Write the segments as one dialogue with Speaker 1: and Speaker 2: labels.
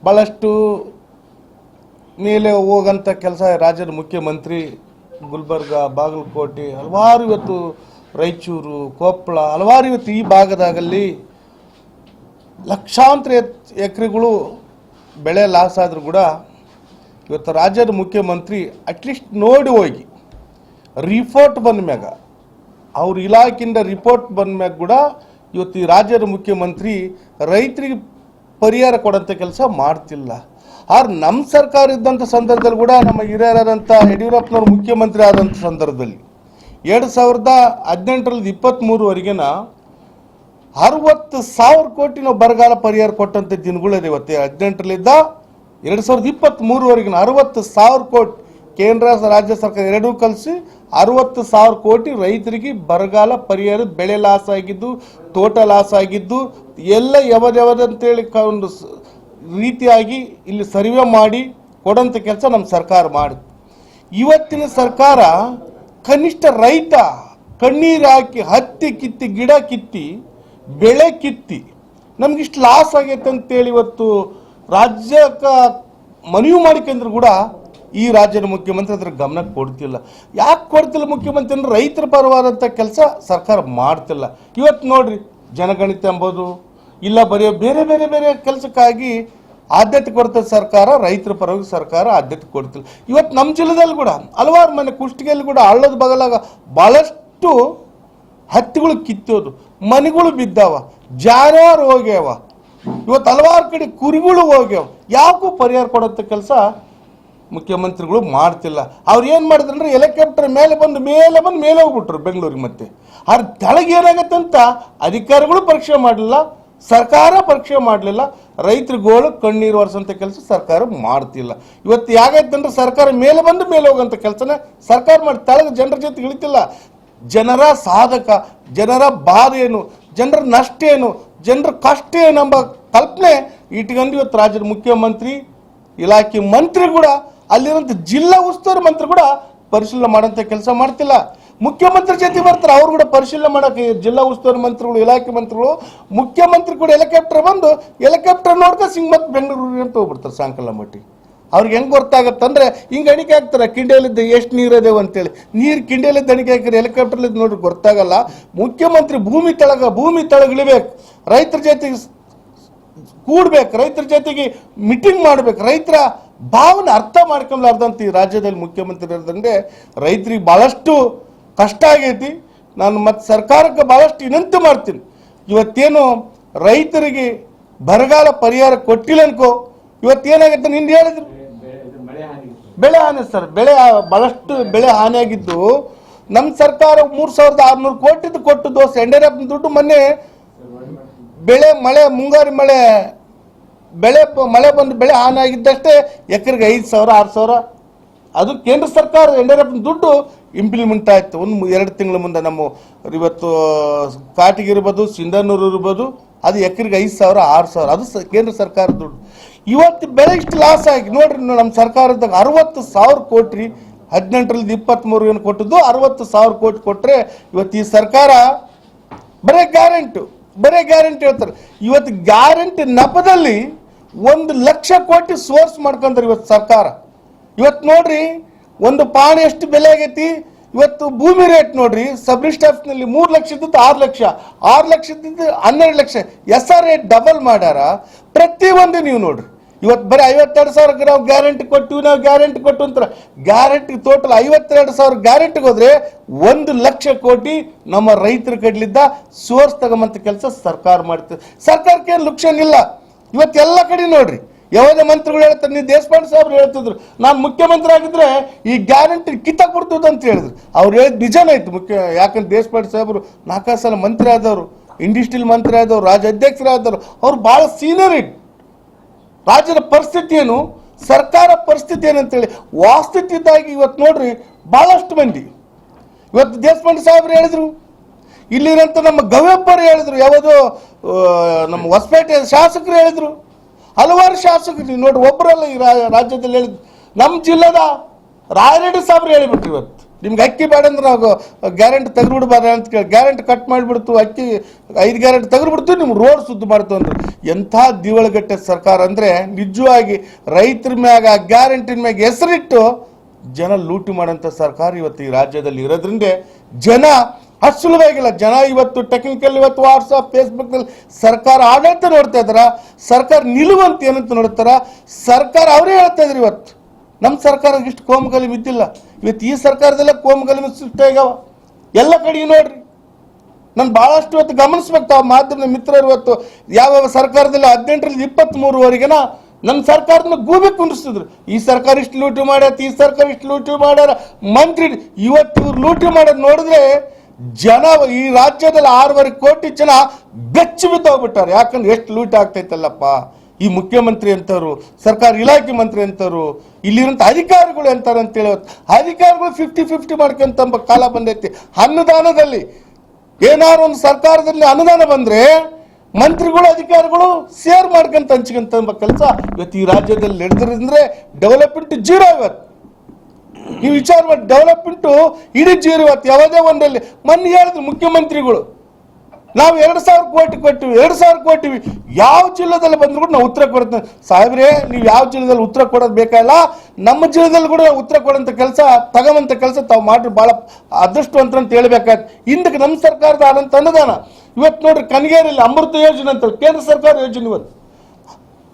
Speaker 1: ಬಹಳಷ್ಟು ಮೇಲೆ ಹೋಗಂತ ಕೆಲಸ ರಾಜ್ಯದ ಮುಖ್ಯಮಂತ್ರಿ ಗುಲ್ಬರ್ಗ ಬಾಗಲಕೋಟೆ ಹಲವಾರು ಇವತ್ತು ರಾಯಚೂರು ಕೊಪ್ಪಳ ಹಲವಾರು ಇವತ್ತು ಈ ಭಾಗದಾಗಲ್ಲಿ ಲಕ್ಷಾಂತರ ಎಕರೆಗಳು ಬೆಳೆ ಲಾಸ್ ಆದರೂ ಕೂಡ ಇವತ್ತು ರಾಜ್ಯದ ಮುಖ್ಯಮಂತ್ರಿ ಅಟ್ಲೀಸ್ಟ್ ನೋಡಿ ಹೋಗಿ ರಿಪೋರ್ಟ್ ಬಂದ ಮ್ಯಾಗ ಅವ್ರ ಇಲಾಖೆಯಿಂದ ರಿಪೋರ್ಟ್ ಬಂದ ಮ್ಯಾಗ ಕೂಡ ಇವತ್ತು ಈ ರಾಜ್ಯದ ಮುಖ್ಯಮಂತ್ರಿ ರೈತರಿಗೆ ಪರಿಹಾರ ಕೊಡಂತ ಕೆಲಸ ಮಾಡ್ತಿಲ್ಲ. ಆದ್ರೆ ನಮ್ಮ ಸರ್ಕಾರ ಇದ್ದಂಥ ಸಂದರ್ಭದಲ್ಲಿ ಕೂಡ ನಮ್ಮ ಹಿರಿಯರಾದಂಥ ಯಡಿಯೂರಪ್ಪನವರು ಮುಖ್ಯಮಂತ್ರಿ ಆದಂಥ ಸಂದರ್ಭದಲ್ಲಿ 2018ರಲ್ಲಿ 23ವರೆಗಿನ 60,000 ಕೋಟಿ ನಾವು ಬರಗಾಲ ಪರಿಹಾರ ಕೊಟ್ಟಂಥ ದಿನಗಳಿದೆ. ಇವತ್ತು 18ರಲ್ಲಿದ್ದ 2023ವರೆಗಿನ 60,000 ಕೋಟಿ ಕೇಂದ್ರ ರಾಜ್ಯ ಸರ್ಕಾರ ಎರಡೂ ಕಲಿಸಿ 60,000 ಕೋಟಿ ರೈತರಿಗೆ ಬರಗಾಲ ಪರಿಹಾರ, ಬೆಳೆ ಲಾಸ್ ಆಗಿದ್ದು, ತೋಟ ಲಾಸ್ ಆಗಿದ್ದು ಎಲ್ಲ ಯಾವ್ದಂತೇಳಿ ಒಂದು ರೀತಿಯಾಗಿ ಇಲ್ಲಿ ಸರ್ವೆ ಮಾಡಿ ಕೊಡೋಂಥ ಕೆಲಸ ನಮ್ಮ ಸರ್ಕಾರ ಮಾಡುತ್ತೆ. ಇವತ್ತಿನ ಸರ್ಕಾರ ಕನಿಷ್ಠ ರೈತ ಕಣ್ಣೀರು ಹಾಕಿ ಹತ್ತಿ ಕಿತ್ತಿ ಗಿಡ ಕಿತ್ತಿ ಬೆಳೆ ಕಿತ್ತಿ ನಮಗಿಷ್ಟು ಲಾಸ್ ಆಗೈತೆ ಅಂತೇಳಿ ಇವತ್ತು ರಾಜ್ಯಕ್ಕೆ ಮನವಿ ಮಾಡಿಕೊಂಡ್ರು ಕೂಡ ಈ ರಾಜ್ಯದ ಮುಖ್ಯಮಂತ್ರಿ ಅದ್ರ ಗಮನಕ್ಕೆ ಕೊಡ್ತಿಲ್ಲ. ಯಾಕೆ ಕೊಡ್ತಿಲ್ಲ ಮುಖ್ಯಮಂತ್ರಿ ಅಂದ್ರೆ ರೈತರ ಪರವಾದಂಥ ಕೆಲಸ ಸರ್ಕಾರ ಮಾಡ್ತಿಲ್ಲ. ಇವತ್ತು ನೋಡ್ರಿ ಜನಗಣಿತ ಎಂಬುದು ಇಲ್ಲ ಬರೆಯೋ ಬೇರೆ ಬೇರೆ ಬೇರೆ ಕೆಲಸಕ್ಕಾಗಿ ಆದ್ಯತೆ ಕೊಡ್ತದೆ ಸರ್ಕಾರ, ರೈತರ ಪರವಾಗಿ ಸರ್ಕಾರ ಆದ್ಯತೆ ಕೊಡ್ತಿಲ್ಲ. ಇವತ್ತು ನಮ್ಮ ಜಿಲ್ಲೆದಲ್ಲಿ ಕೂಡ ಹಲವಾರು ಮನೆ ಕುಷ್ಟಗಿಯಲ್ಲಿ ಕೂಡ ಹಳ್ಳದ ಬಗಲಾಗ ಭಾಳಷ್ಟು ಹತ್ತಿಗಳು ಕಿತ್ತೋದು, ಮನೆಗಳು ಬಿದ್ದಾವ, ಜಾನುವಾರು ಹೋಗ್ಯಾವ, ಇವತ್ತು ಹಲವಾರು ಕಡೆ ಕುರಿಗಳು ಹೋಗ್ಯಾವ. ಯಾಕೂ ಪರಿಹಾರ ಕೊಡೋಂಥ ಕೆಲಸ ಮುಖ್ಯಮಂತ್ರಿಗಳು ಮಾಡ್ತಿಲ್ಲ. ಅವ್ರು ಏನು ಮಾಡಿದ್ರಂದ್ರೆ ಹೆಲಿಕಾಪ್ಟರ್ ಮೇಲೆ ಬಂದು ಹೋಗ್ಬಿಟ್ರು ಬೆಂಗಳೂರಿಗೆ. ಮತ್ತೆ ಅವ್ರ ಕೆಳಗೆ ಏನಾಗತ್ತೆ ಅಂತ ಅಧಿಕಾರಿಗಳು ಪರೀಕ್ಷೆ ಮಾಡಲಿಲ್ಲ, ಸರ್ಕಾರ ಪರೀಕ್ಷೆ ಮಾಡಲಿಲ್ಲ. ರೈತರುಗಳು ಕಣ್ಣೀರು ಒರೆಸೋಂಥ ಕೆಲಸ ಸರ್ಕಾರ ಮಾಡ್ತಿಲ್ಲ. ಇವತ್ತು ಯಾಗೈತಂದ್ರೆ ಸರ್ಕಾರ ಮೇಲೆ ಹೋಗೋಂಥ ಕೆಲಸನ ಸರ್ಕಾರ ಮಾಡಿ ತೆಳಗೆ ಜನರ ಜೊತೆ ಇಳಿತಿಲ್ಲ. ಜನರ ಸಾಧಕ, ಜನರ ಬಾಧೆ ಏನು, ಜನರ ನಷ್ಟ ಏನು, ಜನರ ಕಷ್ಟ ಏನು ಎಂಬ ಕಲ್ಪನೆ ಇಟ್ಕೊಂಡು ಇವತ್ತು ರಾಜ್ಯದ ಮುಖ್ಯಮಂತ್ರಿ ಇಲಾಖೆ ಮಂತ್ರಿ ಕೂಡ ಅಲ್ಲಿರೋಂಥ ಜಿಲ್ಲಾ ಉಸ್ತುವಾರಿ ಮಂತ್ರಿ ಕೂಡ ಪರಿಶೀಲನೆ ಮಾಡೋಂಥ ಕೆಲಸ ಮಾಡ್ತಿಲ್ಲ. ಮುಖ್ಯಮಂತ್ರಿ ಜೊತೆ ಬರ್ತಾರೆ, ಅವ್ರು ಕೂಡ ಪರಿಶೀಲನೆ ಮಾಡೋಕೆ ಜಿಲ್ಲಾ ಉಸ್ತುವಾರಿ ಮಂತ್ರಿಗಳು, ಇಲಾಖೆ ಮಂತ್ರಿಗಳು, ಮುಖ್ಯಮಂತ್ರಿ ಕೂಡ ಹೆಲಿಕಾಪ್ಟರ್ ಬಂದು ಹೆಲಿಕಾಪ್ಟರ್ ನೋಡ್ಕೊಂಡು ಸಿಂಗ್ ಮತ್ತೆ ಬೆಂಗಳೂರಿಗೆ ಅಂತ ಹೋಗ್ಬಿಡ್ತಾರೆ ಸಾಯಂಕಾಲ ಮಟ್ಟಿ. ಅವ್ರಿಗೆ ಹೆಂಗೆ ಗೊತ್ತಾಗತ್ತಂದ್ರೆ ಹಿಂಗೆ ಅಣಿಕೆ ಹಾಕ್ತಾರೆ, ಕಿಂಡಿಯಲ್ಲಿದ್ದ ಎಷ್ಟು ನೀರು ಅದೇವು ಅಂತೇಳಿ. ನೀರು ಕಿಂಡಿಯಲ್ಲಿದ್ದ ಅಣಿಕೆ ಹಾಕಿದ್ರೆ ಹೆಲಿಕಾಪ್ಟರ್ಲಿದ್ದು ನೋಡ್ರಿ ಗೊತ್ತಾಗಲ್ಲ. ಮುಖ್ಯಮಂತ್ರಿ ಭೂಮಿ ತಳಗಿಳಿಬೇಕು, ರೈತರ ಜೊತೆಗೆ ಕೂಡ್ಬೇಕು, ರೈತರ ಜೊತೆಗೆ ಮೀಟಿಂಗ್ ಮಾಡ್ಬೇಕು, ರೈತರ ಭಾವನೆ ಅರ್ಥ ಮಾಡ್ಕೊಳ್ಳಾರ್ದಂತ ಈ ರಾಜ್ಯದಲ್ಲಿ ಮುಖ್ಯಮಂತ್ರಿ ಇರೋದಂದ್ರೆ ರೈತರಿಗೆ ಭಾಳಷ್ಟು ಕಷ್ಟ ಆಗೈತಿ. ನಾನು ಮತ್ತೆ ಸರ್ಕಾರಕ್ಕೆ ಭಾಳಷ್ಟು ವಿನಂತಿ ಮಾಡ್ತೀನಿ, ಇವತ್ತೇನು ರೈತರಿಗೆ ಬರಗಾಲ ಪರಿಹಾರ ಕೊಟ್ಟಿಲ್ಲ ಅನ್ಕೋ, ಇವತ್ತೇನಾಗತ್ತೆ ನಿಂದು ಹೇಳಿದ್ರು ಬೆಳೆ ಹಾನಿ ಸರ್, ಭಾಳಷ್ಟು ಬೆಳೆ ಹಾನಿಯಾಗಿದ್ದು ನಮ್ಮ ಸರ್ಕಾರ 3,600 ಕೋಟಿದು ಕೊಟ್ಟು ದೋಸ್ತ ಯಡಿಯೂರಪ್ಪನ ದುಡ್ಡು ಮೊನ್ನೆ ಮುಂಗಾರಿ ಮಳೆ ಬಂದು ಬೆಳೆ ಹಾನಿ ಆಗಿದ್ದಷ್ಟೇ ಎಕರೆಗೆ 5,000 6,000 ಅದು ಕೇಂದ್ರ ಸರ್ಕಾರ ಯಡಿಯೂರಪ್ಪನ ದುಡ್ಡು ಇಂಪ್ಲಿಮೆಂಟ್ ಆಯ್ತು. 1-2 ತಿಂಗಳ ಮುಂದೆ ನಮ್ಮ ಇವತ್ತು ಕಾಟಿಗೆ ಇರ್ಬೋದು, ಸಿಂಧನೂರು ಇರ್ಬೋದು, ಅದು ಎಕರೆಗೆ 5,000 6,000 ಅದು ಕೇಂದ್ರ ಸರ್ಕಾರ ದುಡ್ಡು. ಇವತ್ತು ಬೆಳೆ ಇಷ್ಟು ಲಾಸ್ ಆಗಿ ನೋಡ್ರಿ, ನಮ್ಮ ಸರ್ಕಾರದಾಗ 60,000 ಕೋಟಿ 18ರಲ್ಲಿ 23 ಕೊಟ್ಟಿದ್ದು 60,000 ಕೋಟಿ ಕೊಟ್ಟರೆ ಇವತ್ತು ಈ ಸರ್ಕಾರ ಬರೇ ಗ್ಯಾರಂಟಿ ಹೇಳ್ತಾರೆ. ಇವತ್ತು ಗ್ಯಾರಂಟಿ ನೆಪದಲ್ಲಿ 1,00,000 ಕೋಟಿ ಸೋರ್ಸ್ ಮಾಡ್ಕೊಂತಾರೆ ಇವತ್ತು ಸರ್ಕಾರ. ಇವತ್ತು ನೋಡ್ರಿ ಒಂದು ಪಾಣಿ ಎಷ್ಟು ಬೆಲೆ ಆಗೈತಿ. ಇವತ್ತು ಭೂಮಿ ರೇಟ್ ನೋಡ್ರಿ, ಸಬ್ ರಿಜಿಸ್ಟರ್ ಆಫೀಸ್ನಲ್ಲಿ 3 ಲಕ್ಷ ಇದ್ದದ್ದು 6 ಲಕ್ಷ, 6 ಲಕ್ಷ ಇದ್ದಿದ್ದು 12 ಲಕ್ಷ, SR ರೇಟ್ ಡಬಲ್ ಮಾಡ್ಯಾರ. ಪ್ರತಿಯೊಂದು ನೀವು ನೋಡ್ರಿ, ಇವತ್ತು ಬರೀ 52,000 ನಾವು ಗ್ಯಾರಂಟಿ ಕೊಟ್ಟು ಅಂತಾರೆ. ಗ್ಯಾರಂಟಿ ಟೋಟಲ್ 52,000 ಗ್ಯಾರಂಟಿಗೆ ಹೋದ್ರೆ 1,00,000 ಕೋಟಿ ನಮ್ಮ ರೈತರ ಕಡ್ಲಿದ್ದ ಸೋರ್ಸ್ ತಗೊಂಬಂತ ಕೆಲಸ ಸರ್ಕಾರ ಮಾಡ್ತದೆ. ಸರ್ಕಾರಕ್ಕೆ ಏನು ಲುಕ್ಷನ್ ಇಲ್ಲ. ಇವತ್ತೆಲ್ಲ ಕಡೆ ನೋಡ್ರಿ ಯಾವುದೇ ಮಂತ್ರಿಗಳು ಹೇಳ್ತಾರೆ, ನೀವು ದೇಶಪಾಂಡೆ ಸಾಹೇಬ್ರು ಹೇಳ್ತಿದ್ರು ನಾನು ಮುಖ್ಯಮಂತ್ರಿ ಆಗಿದ್ರೆ ಈ ಗ್ಯಾರಂಟಿ ಕಿತ್ತಾಕ್ ಬಿಡ್ತದ ಅಂತ ಹೇಳಿದ್ರು. ಅವ್ರು ಹೇಳಿದ್ ನಿಜನೇ ಆಯ್ತು. ಯಾಕಂದ್ರೆ ದೇಶಪಾಂಡೆ ಸಾಹೇಬ್ರು 4 ಸಲ ಮಂತ್ರಿ ಆದವರು, ಇಂಡಸ್ಟ್ರಿಯಲ್ ಮಂತ್ರಿ ಆದವರು, ರಾಜ್ಯ ಅಧ್ಯಕ್ಷರಾದವರು, ಅವ್ರು ಭಾಳ ಸೀನಿಯರಿಟಿ. ರಾಜ್ಯದ ಪರಿಸ್ಥಿತಿ ಏನು, ಸರ್ಕಾರ ಪರಿಸ್ಥಿತಿ ಏನಂತೇಳಿ ವಾಸ್ತವಿಕವಾಗಿ ಇವತ್ತು ನೋಡ್ರಿ ಭಾಳಷ್ಟು ಮಂದಿ ಇವತ್ತು ದೇಶಪಾಂಡೆ ಸಾಹೇಬ್ರು ಹೇಳಿದ್ರು, ಇಲ್ಲಿರಂತ ನಮ್ಮ ಗವ್ಯಪ್ಪರು ಹೇಳಿದ್ರು, ಯಾವುದೋ ನಮ್ಮ ಹೊಸಪೇಟೆ ಶಾಸಕರು ಹೇಳಿದ್ರು, ಹಲವಾರು ಶಾಸಕರು ನೋಡ್ರಿ, ಒಬ್ಬರಲ್ಲ ಈ ರಾಜ್ಯದಲ್ಲಿ ಹೇಳಿದ್ರು. ನಮ್ಮ ಜಿಲ್ಲೆದ ರಾಯರೆಡ್ಡಿ ಸಾಹೇಬ್ರು ಹೇಳಿಬಿಟ್ರು, ಇವತ್ತು ನಿಮ್ಗೆ ಅಕ್ಕಿ ಬೇಡ ಅಂದ್ರೆ ನಾವು ಗ್ಯಾರಂಟಿ ತೆಗೆದುಬಿಡ್ಬಾರ್ದು ಅಂತ ಕೇಳಿ ಗ್ಯಾರಂಟಿ ಕಟ್ ಮಾಡಿಬಿಡ್ತು, ಅಕ್ಕಿ 5 ಗ್ಯಾರಂಟಿ ತೆಗೆದುಬಿಡ್ತು, ನಿಮ್ಗೆ ರೋಡ್ ಸುದ್ದು ಮಾಡ್ತು ಅಂದ್ರೆ ಎಂಥ ದಿವಳಗಟ್ಟೆ ಸರ್ಕಾರ ಅಂದರೆ ನಿಜವಾಗಿ ರೈತರ ಮ್ಯಾಗ ಗ್ಯಾರಂಟಿನ ಮ್ಯಾಗ ಹೆಸರಿಟ್ಟು ಜನ ಲೂಟಿ ಮಾಡೋಂಥ ಸರ್ಕಾರ ಇವತ್ತು ಈ ರಾಜ್ಯದಲ್ಲಿ ಇರೋದ್ರಿಂದ ಜನ ಅಷ್ಟು ಸುಲಭವಾಗಿಲ್ಲ. ಜನ ಇವತ್ತು ಟೆಕ್ನಿಕಲ್ ಇವತ್ತು ವಾಟ್ಸಪ್ ಫೇಸ್ಬುಕ್ನಲ್ಲಿ ಸರ್ಕಾರ ಆಡಳಿತ ನೋಡ್ತಾ ಇದ್ದಾರ, ಸರ್ಕಾರ ನಿಲುವಂತ ಏನಂತ ನೋಡ್ತಾರ. ಸರ್ಕಾರ ಅವರೇ ಹೇಳ್ತಾ ಇದ್ರು ಇವತ್ತು ನಮ್ಮ ಸರ್ಕಾರಕ್ಕೆ ಇಷ್ಟು ಕೋಮುಗಲಭೆ ಇದ್ದಿಲ್ಲ. ಇವತ್ತು ಈ ಸರ್ಕಾರದಲ್ಲೇ ಕೋಮುಗಲಭೆ ಸೃಷ್ಟಿ ಆಗ್ಯಾವ ಎಲ್ಲ ಕಡೆ ನೋಡ್ರಿ. ನಾನು ಭಾಳಷ್ಟು ಇವತ್ತು ಗಮನಿಸ್ಬೇಕು ತಾವು ಮಾಧ್ಯಮದ ಮಿತ್ರರು ಇವತ್ತು ಯಾವ ಸರ್ಕಾರದಲ್ಲಿ 18ರಿಂದ 23ವರೆಗೆನ ನಮ್ಮ ಸರ್ಕಾರನ ಗೂಬೆ ಕುಂಡಿಸ್ತಿದ್ರು. ಈ ಸರ್ಕಾರ ಇಷ್ಟು ಲೂಟಿ ಮಾಡ್ಯಾರ, ಈ ಸರ್ಕಾರ ಇಷ್ಟು ಲೂಟಿ ಮಾಡ್ಯಾರ ಮಂತ್ರಿ. ಇವತ್ತು ಇವ್ರು ಲೂಟಿ ಮಾಡೋದು ನೋಡಿದ್ರೆ ಜನ ಈ ರಾಜ್ಯದಲ್ಲಿ 6.5 ಕೋಟಿ ಜನ ಬೆಚ್ಚಿ ಬಿದ್ದೋಗ್ಬಿಟ್ಟಾರೆ. ಯಾಕಂದ್ರೆ ಎಷ್ಟು ಲೂಟಿ ಆಗ್ತೈತಲ್ಲಪ್ಪ. ಈ ಮುಖ್ಯಮಂತ್ರಿ ಅಂತವ್ರು, ಸರ್ಕಾರ ಇಲಾಖೆ ಮಂತ್ರಿ ಅಂತವ್ರು, ಇಲ್ಲಿರೋಂಥ ಅಧಿಕಾರಿಗಳು ಅಂತಾರೆ ಅಂತೇಳಿ ಅಧಿಕಾರಿಗಳು 50-50 ಮಾಡ್ಕೊಂತ ಕಾಲ ಬಂದೈತಿ. ಅನುದಾನದಲ್ಲಿ ಏನಾದ್ರು ಒಂದು ಸರ್ಕಾರದಲ್ಲಿ ಅನುದಾನ ಬಂದ್ರೆ ಮಂತ್ರಿಗಳು ಅಧಿಕಾರಿಗಳು ಶೇರ್ ಮಾಡ್ಕೊಂತ ಹಂಚ್ಕೊಂತ ಕೆಲಸ ಇವತ್ತು ಈ ರಾಜ್ಯದಲ್ಲಿ ನಡೆದ್ರಂದ್ರೆ ಡೆವಲಪ್ಮೆಂಟ್ ಜೀರೋ. ಇವತ್ತು ನೀವು ವಿಚಾರ ಮಾಡಿ ಡೆವಲಪ್ಮೆಂಟು ಇಡೀ ಜೀರೋ. ಇವತ್ತು ಯಾವುದೇ ಒಂದಲ್ಲಿ ಮೊನ್ನೆ ಹೇಳಿದ್ರು ಮುಖ್ಯಮಂತ್ರಿಗಳು ನಾವು 2,000 ಕೋಟಿ ಕೊಟ್ಟಿವಿ, 2,000 ಕೋಟಿ ಯಾವ ಜಿಲ್ಲೆದಲ್ಲಿ ಬಂದ್ರು ಕೂಡ ನಾವು ಉತ್ತರ ಕೊಡ್ತೇವೆ. ಸಾಹೇಬ್ರೆ, ನೀವು ಯಾವ ಜಿಲ್ಲೆದಲ್ಲಿ ಉತ್ತರ ಕೊಡೋದು ಬೇಕಾಗಿಲ್ಲ, ನಮ್ಮ ಜಿಲ್ಲೆದಲ್ಲಿ ಕೂಡ ಉತ್ತರ ಕೊಡೋಂಥ ಕೆಲಸ ತಗೋಂಥ ಕೆಲಸ ತಾವು ಮಾಡ್ರಿ, ಭಾಳ ಅದೃಷ್ಟವಂತ ಅಂತ ಹೇಳ್ಬೇಕಾಯ್ತು. ಹಿಂದಕ್ಕೆ ನಮ್ಮ ಸರ್ಕಾರದ ಆದಂಥ ಅನುದಾನ ಇವತ್ತು ನೋಡ್ರಿ ಕನಗೇರಿಯಲ್ಲಿ ಅಮೃತ ಯೋಜನೆ ಅಂತ ಕೇಂದ್ರ ಸರ್ಕಾರ ಯೋಜನೆ ಇವತ್ತು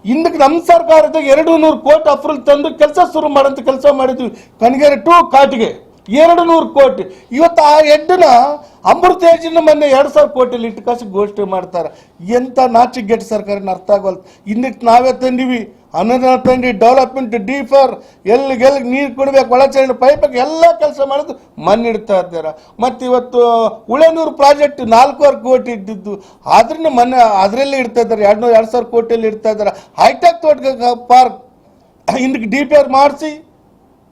Speaker 1: ಹಿಂದಕ್ಕೆ ನಮ್ಮ ಸರ್ಕಾರದ 200 ಕೋಟಿ ಅಪ್ರೂವಲ್ ತಂದು ಕೆಲಸ ಶುರು ಮಾಡೋಂಥ ಕೆಲಸ ಮಾಡಿದ್ವಿ. ಕನಗೇರಿ ಟು ಕಾಟಿಗೆ 200 ಕೋಟಿ. ಇವತ್ತು ಆ ಹೆಡ್ಡನ್ನ ಅಮೃತ ಯೋಜನೆ ಮೊನ್ನೆ 2,000 ಕೋಟಿಯಲ್ಲಿ ಇಟ್ಟು ಕಾಸು ಘೋಷಣೆ ಮಾಡ್ತಾರೆ. ಎಂಥ ನಾಚಿಗೆಟ್ಟ ಸರ್ಕಾರನ ಅರ್ಥ ಆಗೋಲ್ಲ. ಇನ್ನಿಟ್ಟು ನಾವೇ ತಂದಿವಿ ಅನುದಾನ ತಂದು ಡೆವಲಪ್ಮೆಂಟ್ ಡೀಫರ್ ಎಲ್ಲಿಗೆ ನೀರು ಕೊಡಬೇಕು, ಒಳಚರಂಡಿ ಪೈಪಾಗಿ ಎಲ್ಲ ಕೆಲಸ ಮಾಡೋದು ಮಣ್ಣು ಇಡ್ತಾ ಇದ್ದಾರೆ. ಮತ್ತು ಇವತ್ತು ಉಳೆನೂರು ಪ್ರಾಜೆಕ್ಟ್ 4,500 ಕೋಟಿ ಇದ್ದಿದ್ದು ಆದ್ರಿಂದ ಮೊನ್ನೆ ಅದರಲ್ಲೇ ಇಡ್ತಾ ಇದ್ದಾರೆ. 2,000 ಕೋಟಿಯಲ್ಲಿ ಇಡ್ತಾ ಇದ್ದಾರೆ. ಹೈಟೆಕ್ ತೋಟಗಾರಿಕಾ ಪಾರ್ಕ್ ಹಿಂದಕ್ಕೆ DPR ಮಾಡಿಸಿ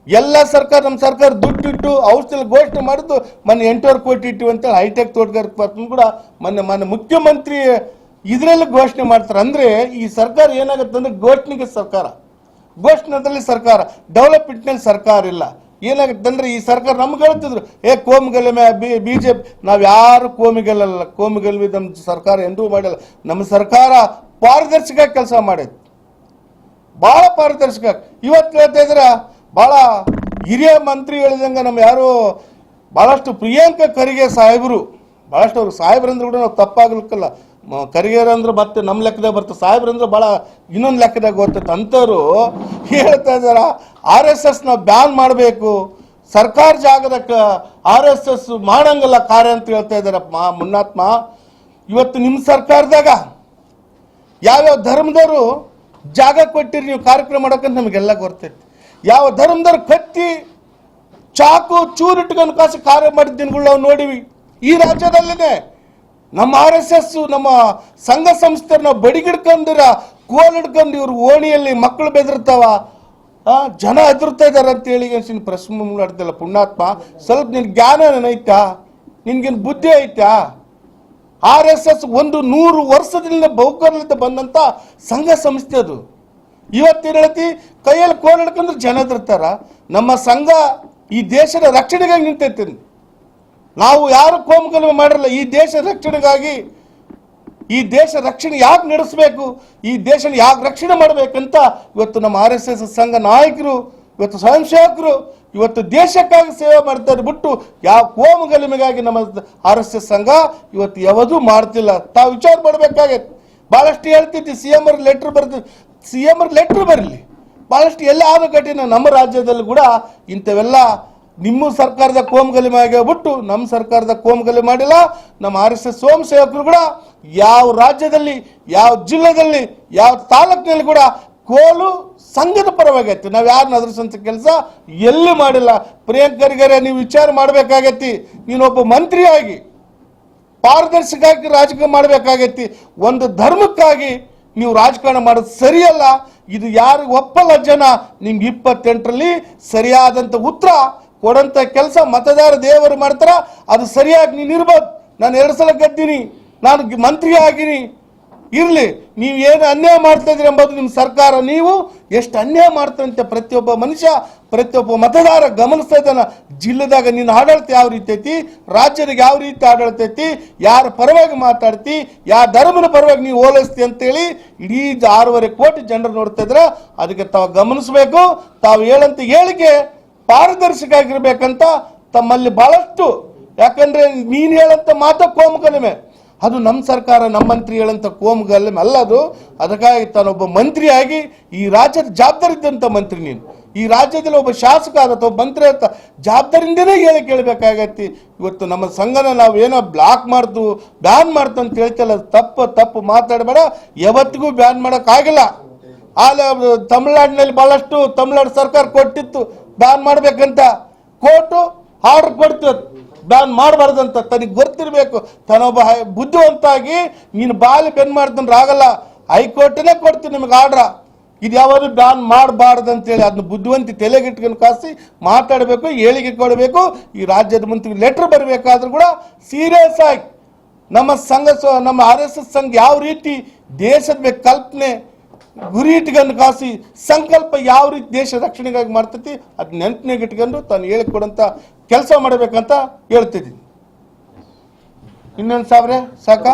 Speaker 1: ಎಲ್ಲ ಸರ್ಕಾರ ನಮ್ಮ ಸರ್ಕಾರ ದುಡ್ಡಿಟ್ಟು ಔಷಧಿ ಘೋಷಣೆ ಮಾಡಿದ್ದು ಮೊನ್ನೆ 8,000 ಕೋಟಿ ಇಟ್ಟು ಅಂತೇಳಿ ಹೈಟೆಕ್ ತೋಟಗಾರಿಕೆ ಪಾರ್ಕ್ ಕೂಡ ಮೊನ್ನೆ ಮುಖ್ಯಮಂತ್ರಿ ಇದರಲ್ಲಿ ಘೋಷಣೆ ಮಾಡ್ತಾರೆ. ಅಂದರೆ ಈ ಸರ್ಕಾರ ಏನಾಗುತ್ತೆ ಅಂದರೆ ಘೋಷಣೆಗೆ ಸರ್ಕಾರ, ಘೋಷಣೆದಲ್ಲಿ ಸರ್ಕಾರ, ಡೆವಲಪ್ಮೆಂಟ್ನಲ್ಲಿ ಸರ್ಕಾರ ಇಲ್ಲ. ಏನಾಗುತ್ತೆ ಅಂದರೆ ಈ ಸರ್ಕಾರ ನಮ್ಗೆ ಹೇಳ್ತಿದ್ರು ಕೋಮುಗಲಭೆ BJP ನಾವು ಯಾರು ಕೋಮುಗಲಭೆ ನಮ್ಮ ಸರ್ಕಾರ ಎಂದೂ ಮಾಡಿಲ್ಲ. ನಮ್ಮ ಸರ್ಕಾರ ಪಾರದರ್ಶಕ ಕೆಲಸ ಮಾಡೈತೆ, ಭಾಳ ಪಾರದರ್ಶಕ. ಇವತ್ತು ಹೇಳ್ತಾ ಇದ್ರೆ ಭಾಳ ಹಿರಿಯ ಮಂತ್ರಿ ಹೇಳಿದಂಗೆ ನಮ್ಮ ಯಾರು ಭಾಳಷ್ಟು ಪ್ರಿಯಾಂಕ ಖರ್ಗೆ ಸಾಹೇಬರು, ಭಾಳಷ್ಟು ಅವ್ರು ಸಾಹೇಬ್ರಂದ್ರೆ ಕೂಡ ನಾವು ತಪ್ಪಾಗ್ಲಿಕ್ಕಲ್ಲ. ಖರ್ಗೆರ ಅಂದ್ರೆ ಮತ್ತೆ ನಮ್ಮ ಲೆಕ್ಕದಾಗ ಬರ್ತದೆ, ಸಾಹೇಬ್ರಂದ್ರೆ ಭಾಳ ಇನ್ನೊಂದು ಲೆಕ್ಕದಾಗ ಗೊತ್ತೈತೆ. ಅಂಥವ್ರು ಹೇಳ್ತಾ ಇದಾರ RSS ನಾವು ಬ್ಯಾನ್ ಮಾಡಬೇಕು, ಸರ್ಕಾರ ಜಾಗದ RSS ಮಾಡಂಗಲ್ಲ ಕಾರ್ಯ ಅಂತ ಹೇಳ್ತಾ ಇದ್ದಾರಪ್ಪ ಮುನ್ನಾತ್ಮ. ಇವತ್ತು ನಿಮ್ಮ ಸರ್ಕಾರದಾಗ ಯಾವ್ಯಾವ ಧರ್ಮದವರು ಜಾಗ ಕೊಟ್ಟಿರಿ ನೀವು ಕಾರ್ಯಕ್ರಮ ಮಾಡೋಕ್ಕಂತ ನಮಗೆಲ್ಲ ಗೊತ್ತೈತಿ. ಯಾವ ಧರ್ಮದವ್ರು ಕತ್ತಿ ಚಾಕು ಚೂರಿಟ್ಕೊಂಡು ಕಾಸು ಕಾರ್ಯ ಮಾಡಿದ ದಿನಗಳು ನಾವು ನೋಡಿವಿ. ಈ ರಾಜ್ಯದಲ್ಲೇ ನಮ್ಮ RSS ನಮ್ಮ ಸಂಘ ಸಂಸ್ಥೆ ನಾವು ಬಡಿಗಿಡ್ಕೊಂಡಿರ ಕೋಲ್ ಹಿಡ್ಕೊಂಡು ಇವ್ರು ಓಣಿಯಲ್ಲಿ ಮಕ್ಕಳು ಬೆದರ್ತಾವ, ಜನ ಹೆದರ್ತಾ ಇದ್ದಾರೆ ಅಂತೇಳಿ ಪ್ರಶ್ನೆ ಮಾಡ್ತಿಲ್ಲ. ಪುಣ್ಯಾತ್ಮ, ಸ್ವಲ್ಪ ನಿನ್ ಜ್ಞಾನ ಐತಾ, ನಿನ್ಗೇನು ಬುದ್ಧಿ ಐತಾ? RSS 100 ವರ್ಷದಿಂದ ಬಹುಕಾಲದಿಂದ ಬಂದಂತ ಸಂಘ ಸಂಸ್ಥೆ ಅದು. ಇವತ್ತೇನು ಹೇಳ್ತಿ ಕೈಯಲ್ಲಿ ಕೋಲ್ ಹಿಡ್ಕೊಂಡ್ರೆ ಜನ ಹೆದರ್ತಾರ. ನಮ್ಮ ಸಂಘ ಈ ದೇಶದ ರಕ್ಷಣೆಗಾಗಿ ನಿಂತೈತಿ. ನಾವು ಯಾರು ಕೋಮುಗಲಭೆ ಮಾಡಿರಲ್ಲ. ಈ ದೇಶ ರಕ್ಷಣೆಗಾಗಿ, ಈ ದೇಶ ರಕ್ಷಣೆ ಯಾಕೆ ನಡೆಸಬೇಕು, ಈ ದೇಶನ ಯಾಕೆ ರಕ್ಷಣೆ ಮಾಡಬೇಕಂತ ಇವತ್ತು ನಮ್ಮ RSS ಸಂಘ ನಾಯಕರು, ಇವತ್ತು ಸ್ವಯಂ ಸೇವಕರು ಇವತ್ತು ದೇಶಕ್ಕಾಗಿ ಸೇವೆ ಮಾಡ್ತಾರೆ ಬಿಟ್ಟು ಯಾವ ಕೋಮುಗಲಭೆಗಾಗಿ ನಮ್ಮ RSS ಸಂಘ ಇವತ್ತು ಯಾವುದು ಮಾಡ್ತಿಲ್ಲ. ತಾವು ವಿಚಾರ ಮಾಡಬೇಕಾಗೈತೆ. ಭಾಳಷ್ಟು ಹೇಳ್ತೈತಿ CM ಲೆಟ್ರ್ ಬರ್ತೀವಿ, CM ಲೆಟ್ರ್ ಬರಲಿ. ಭಾಳಷ್ಟು ಎಲ್ಲ ಆದ ಘಟನೆ ನಮ್ಮ ರಾಜ್ಯದಲ್ಲಿ ಕೂಡ ಇಂಥವೆಲ್ಲ ನಿಮ್ಮ ಸರ್ಕಾರದ ಕೋಮುಗಲಭೆ ಆಗ್ಬಿಟ್ಟು ನಮ್ಮ ಸರ್ಕಾರದ ಕೋಮುಗಲಭೆ ಮಾಡಿಲ್ಲ. ನಮ್ಮ RSS ಸ್ವಯಂ ಸೇವಕರು ಕೂಡ ಯಾವ ರಾಜ್ಯದಲ್ಲಿ, ಯಾವ ಜಿಲ್ಲೆಯಲ್ಲಿ, ಯಾವ ತಾಲೂಕಿನಲ್ಲಿ ಕೂಡ ಕೋಲು ಸಂಘದ ಪರವಾಗೈತಿ. ನಾವು ಯಾರನ್ನ ಅದ್ರಸಂತ ಕೆಲಸ ಎಲ್ಲಿ ಮಾಡಿಲ್ಲ. ಪ್ರಿಯಾಂಕ ಖರ್ಗೆ ನೀವು ವಿಚಾರ ಮಾಡಬೇಕಾಗೈತಿ. ನೀನೊಬ್ಬ ಮಂತ್ರಿಯಾಗಿ ಪಾರದರ್ಶಕವಾಗಿ ರಾಜಕೀಯ ಮಾಡಬೇಕಾಗೈತಿ. ಒಂದು ಧರ್ಮಕ್ಕಾಗಿ ನೀವು ರಾಜಕಾರಣ ಮಾಡೋದು ಸರಿಯಲ್ಲ. ಇದು ಯಾರು ಒಪ್ಪಲ್ಲ ಜನ. ನಿಮ್ಗೆ 28ರಲ್ಲಿ ಸರಿಯಾದಂಥ ಉತ್ತರ ಕೊಡಂತ ಕೆಲಸ ಮತದಾರ ದೇವರು ಮಾಡ್ತಾರ. ಅದು ಸರಿಯಾಗಿ ನೀನು ಇರ್ಬೋದು. ನಾನು 2 ಸಲ ಗೆದ್ದೀನಿ, ನಾನು ಮಂತ್ರಿ ಆಗಿನಿ, ಇರಲಿ, ನೀವು ಏನು ಅನ್ಯಾಯ ಮಾಡ್ತಾ ಇದ್ದೀರಿ ಎಂಬುದು ನಿಮ್ಮ ಸರ್ಕಾರ, ನೀವು ಎಷ್ಟು ಅನ್ಯಾಯ ಮಾಡ್ತಂತೆ ಪ್ರತಿಯೊಬ್ಬ ಮನುಷ್ಯ, ಪ್ರತಿಯೊಬ್ಬ ಮತದಾರ ಗಮನಿಸ್ತಾ ಇದ್ದಾನ. ಜಿಲ್ಲೆದಾಗ ನಿನ್ನ ಆಡಳಿತ ಯಾವ ರೀತಿ ಐತಿ, ರಾಜ್ಯದಾಗ ಯಾವ ರೀತಿ ಆಡಳಿತ ಐತಿ, ಯಾರ ಪರವಾಗಿ ಮಾತಾಡ್ತಿ, ಯಾವ ಧರ್ಮದ ಪರವಾಗಿ ನೀವು ಓಲೈಸ್ತಿ ಅಂತೇಳಿ ಇಡೀ 6.5 ಕೋಟಿ ಜನರು ನೋಡ್ತಾ ಇದ್ರೆ ಅದಕ್ಕೆ ತಾವು ಗಮನಿಸಬೇಕು. ತಾವು ಹೇಳಂತ ಹೇಳಿಕೆ ಪಾರದರ್ಶಕ ಆಗಿರ್ಬೇಕಂತ ತಮ್ಮಲ್ಲಿ ಬಹಳಷ್ಟು, ಯಾಕಂದ್ರೆ ನೀನು ಹೇಳಂತ ಮಾತ ಕೋಮುಗಲಮೆ, ಅದು ನಮ್ಮ ಸರ್ಕಾರ ನಮ್ಮ ಮಂತ್ರಿ ಹೇಳಂತ ಕೋಮುಗಲಮೆ ಅಲ್ಲ ಅದು. ಅದಕ್ಕಾಗಿ ತಾನೊಬ್ಬ ಮಂತ್ರಿಯಾಗಿ ಈ ರಾಜ್ಯದ ಜವಾಬ್ದಾರಿ ಇದ್ದಂಥ ಮಂತ್ರಿ, ನೀನು ಈ ರಾಜ್ಯದಲ್ಲಿ ಒಬ್ಬ ಶಾಸಕ ಆದತ್ತ ಒಬ್ಬ ಮಂತ್ರಿ ಅಂತ ಜವಾಬ್ದಾರಿಯಿಂದನೇ ಹೇಳಿ ಕೇಳಬೇಕಾಗತ್ತಿ. ಇವತ್ತು ನಮ್ಮ ಸಂಘನ ನಾವು ಏನೋ ಬ್ಲಾಕ್ ಮಾಡ್ದು ಬ್ಯಾನ್ ಮಾಡ್ತು ಅಂತ ಹೇಳ್ತಿಲ್ಲ, ತಪ್ಪು ಮಾತಾಡಬೇಡ. ಯಾವತ್ತಿಗೂ ಬ್ಯಾನ್ ಮಾಡೋಕ್ಕಾಗಿಲ್ಲ. ತಮಿಳ್ನಾಡಿನಲ್ಲಿ ಬಹಳಷ್ಟು ತಮಿಳ್ನಾಡು ಸರ್ಕಾರ ಕೊಟ್ಟಿತ್ತು ಬ್ಯಾನ್ ಮಾಡ್ಬೇಕಂತ, ಕೋರ್ಟು ಆರ್ಡರ್ ಕೊಡ್ತು ಬ್ಯಾನ್ ಮಾಡಬಾರ್ದಂತ. ತನಗೆ ಗೊತ್ತಿರಬೇಕು, ತಾನೊಬ್ಬ ಬುದ್ಧಿವಂತಾಗಿ ನೀನು ಬಾಲಿ ಬೆನ್ ಮಾಡ್ತಂದ್ರೆ ಆಗಲ್ಲ. ಹೈಕೋರ್ಟ್ನೇ ಕೊಡ್ತೀನಿ ನಿಮಗೆ ಆರ್ಡ್ರ, ಇದು ಯಾವುದು ಬ್ಯಾನ್ ಮಾಡಬಾರ್ದು ಅಂತೇಳಿ ಅದನ್ನ ಬುದ್ಧಿವಂತಿ ತಲೆಗಿಟ್ಕೊಂಡು ಕಾಸಿ ಮಾತಾಡಬೇಕು, ಹೇಳಿಕೆ ಕೊಡಬೇಕು. ಈ ರಾಜ್ಯದ ಮಂತ್ರಿ ಲೆಟರ್ ಬರಬೇಕಾದ್ರೂ ಕೂಡ ಸೀರಿಯಸ್ ಆಗಿ ನಮ್ಮ ಸಂಘ, ನಮ್ಮ RSS ಸಂಘ ಯಾವ ರೀತಿ ದೇಶದ ಮೇಲೆ ಕಲ್ಪನೆ ಗುರಿ ಇಟ್ಕೊಂಡು ಕಾಸಿ ಸಂಕಲ್ಪ ಯಾವ ರೀತಿ ದೇಶ ರಕ್ಷಣೆಗಾಗಿ ಮಾಡ್ತೈತಿ ಅದು ನೆನಪಿನಾಗ ಇಟ್ಕೊಂಡು ತಾನು ಹೇಳಿಕೊಡಂತ ಕೆಲಸ ಮಾಡಬೇಕಂತ ಹೇಳ್ತಿದ್ದೀನಿ. ಇನ್ನೊಂದು ಸಾವಿರ ಸಾಕ.